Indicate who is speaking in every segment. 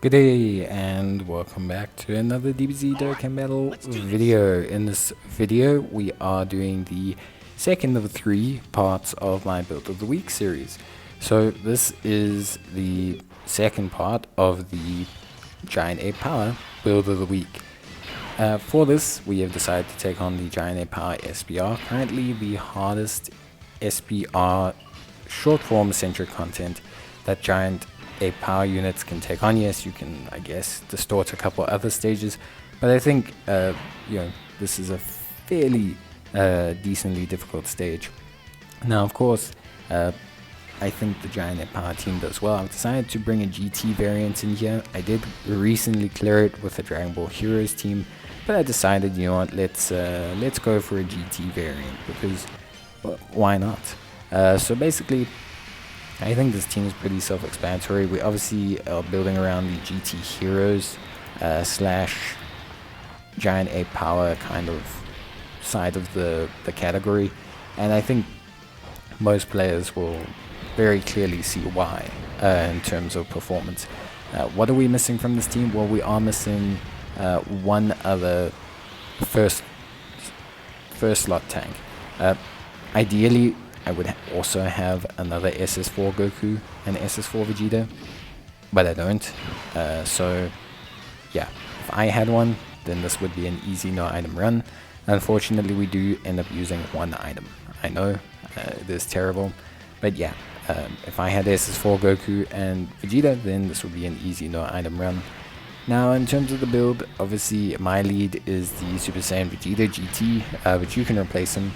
Speaker 1: Good day and welcome back to another Dbz Dokkan battle video. In this video we are doing the second of three parts of my build of the week series. So this is the second part of the Giant Ape Power build of the week. For this we have decided to take on the Giant Ape Power Esbr, currently the hardest SBR short form centric content that Giant Ape Power units can take on. Yes, you can, I guess, distort a couple other stages, but I think this is a fairly decently difficult stage. Now, of course, I think the Giant Ape Power team does well. I've decided to bring a GT variant in here. I did recently clear it with the Dragon Ball Heroes team, but I decided, you know what, let's go for a GT variant because, well, why not? So basically, I think this team is pretty self-explanatory. We obviously are building around the GT Heroes slash Giant Ape Power kind of side of the category, and I think most players will very clearly see why in terms of performance. What are we missing from this team? Well, we are missing one other first slot tank. Ideally, I would also have another SS4 Goku and SS4 Vegeta, but I don't. So yeah, if I had one, then this would be an easy no item run. Unfortunately, we do end up using one item. I know it is terrible, but yeah, if I had SS4 Goku and Vegeta, then this would be an easy no item run. Now, in terms of the build, obviously my lead is the Super Saiyan Vegeta GT, but you can replace him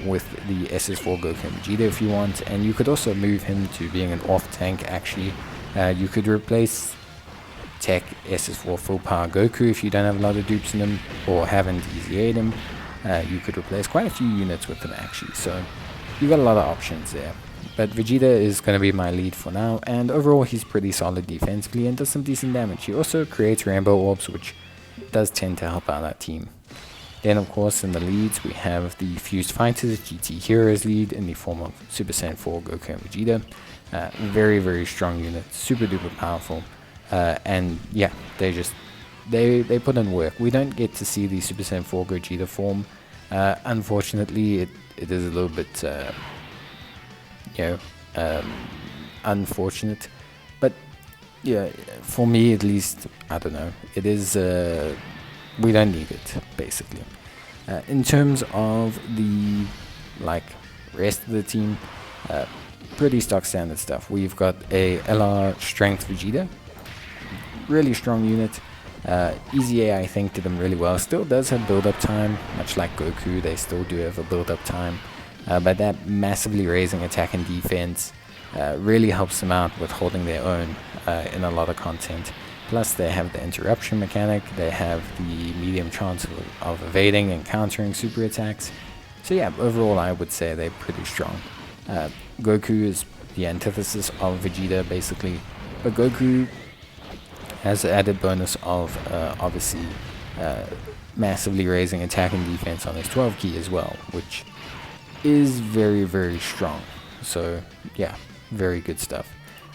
Speaker 1: with the SS4 Goku and Vegeta if you want, and you could also move him to being an off tank. Actually, you could replace Tech SS4 Full Power Goku if you don't have a lot of dupes in him or haven't DBZ'd him. You could replace quite a few units with him actually, so you got a lot of options there. But Vegeta is going to be my lead for now, and overall he's pretty solid defensively and does some decent damage. He also creates rainbow orbs, which does tend to help out that team. Then, of course, in the leads, we have the Fused Fighters GT Heroes lead in the form of Super Saiyan 4 Goku and Vegeta. Very, very strong unit, super duper powerful. And yeah, they put in work. We don't get to see the Super Saiyan 4 Gogeta form. Unfortunately, it is a little bit, unfortunate. But yeah, for me at least, I don't know. It is. We don't need it, basically. In terms of the rest of the team, pretty stock standard stuff. We've got a LR Strength Vegeta, really strong unit. Easy A, I think, did them really well. Still does have build-up time, much like Goku. They still do have a build-up time, but that massively raising attack and defense really helps them out with holding their own in a lot of content. Plus, they have the interruption mechanic, they have the medium chance of evading and countering super attacks. So yeah, overall I would say they're pretty strong. Goku is the antithesis of Vegeta, basically. But Goku has the added bonus of, obviously, massively raising attack and defense on his 12 key as well, which is very, very strong. So yeah, very good stuff.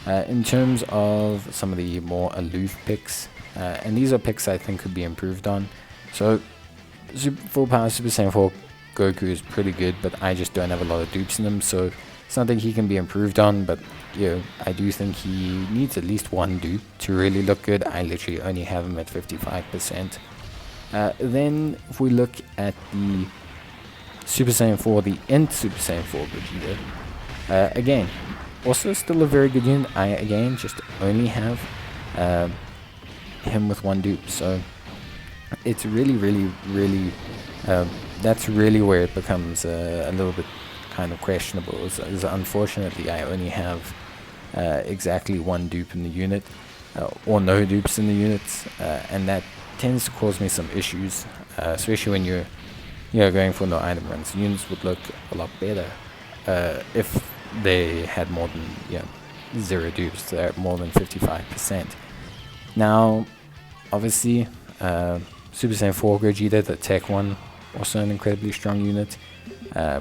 Speaker 1: In terms of some of the more aloof picks, and these are picks I think could be improved on. So, Full Power Super Saiyan 4 Goku is pretty good, but I just don't have a lot of dupes in him, so something he can be improved on. But I do think he needs at least one dupe to really look good. I literally only have him at 55%. Then, if we look at the Super Saiyan 4, the Int Super Saiyan 4 Vegeta, again, also still a very good unit. I again just only have him with one dupe, so it's really that's really where it becomes a little bit kind of questionable. Is unfortunately I only have exactly one dupe in the unit, or no dupes in the units, and that tends to cause me some issues, especially when you're going for no item runs. Units would look a lot better if they had more than 0 dupes. They're more than 55%. Now, obviously, Super Saiyan 4 Gogeta, the tech one, also an incredibly strong unit.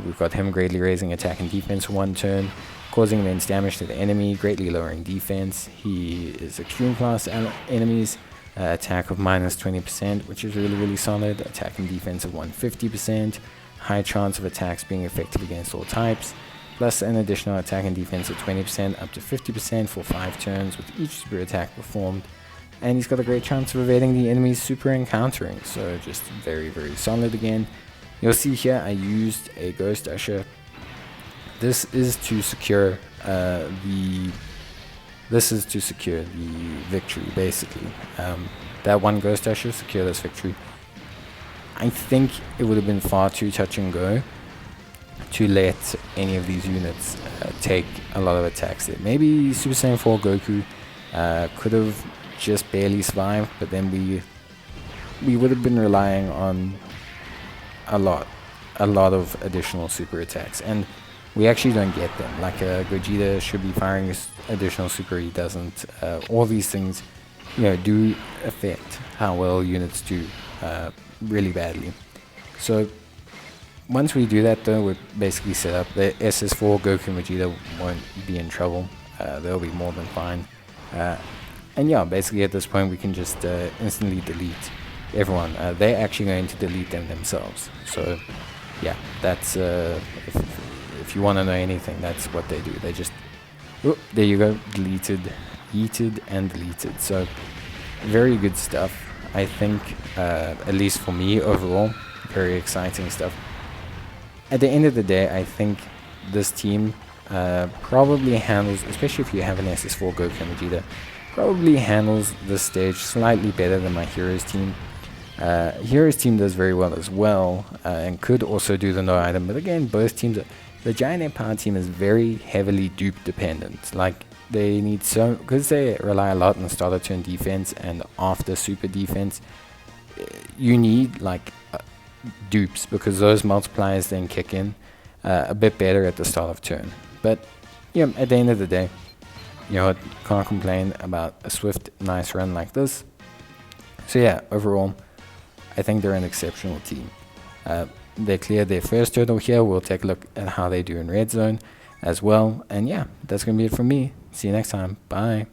Speaker 1: We've got him greatly raising attack and defense for one turn. causing immense damage to the enemy, greatly lowering defense. He is extreme class enemies, attack of minus 20%, which is really solid, attack and defense of 150%, high chance of attacks being effective against all types, plus an additional attack and defense of 20% up to 50% for 5 turns with each super attack performed. And he's got a great chance of evading the enemy's super encountering, so just very solid again. You'll see here I used a Ghost Usher. This is to secure the victory, basically. That one Ghost Usher secure this victory. I think it would have been far too touch and go to let any of these units take a lot of attacks there. Maybe Super Saiyan 4 Goku could have just barely survived, but then we would have been relying on a lot of additional super attacks, and we actually don't get them. Like Gogeta should be firing his additional super, he doesn't. All these things, do affect how well units do really badly. So once we do that, though, we're basically set up. The SS4 Goku and Vegeta won't be in trouble. They'll be more than fine. And yeah, basically at this point we can just instantly delete everyone. They're actually going to delete them themselves. So yeah, that's if you want to know anything, that's what they do. They just, oh, there you go, deleted, yeeted and deleted. So very good stuff, I think, at least for me overall. Very exciting stuff. At the end of the day, I think this team probably handles, especially if you have an SS4 Goku and Vegeta, probably handles this stage slightly better than my Heroes team. Heroes team does very well as well, and could also do the no item, but again, both teams, the Giant Ape Power team is very heavily dupe dependent. Like, they need because they rely a lot on starter turn defense and after super defense, you need like dupes, because those multipliers then kick in a bit better at the start of turn. But yeah, at the end of the day, can't complain about a swift, nice run like this. So yeah, overall, I think they're an exceptional team. They cleared their first hurdle here. We'll take a look at how they do in Red Zone as well. And yeah, that's going to be it from me. See you next time. Bye.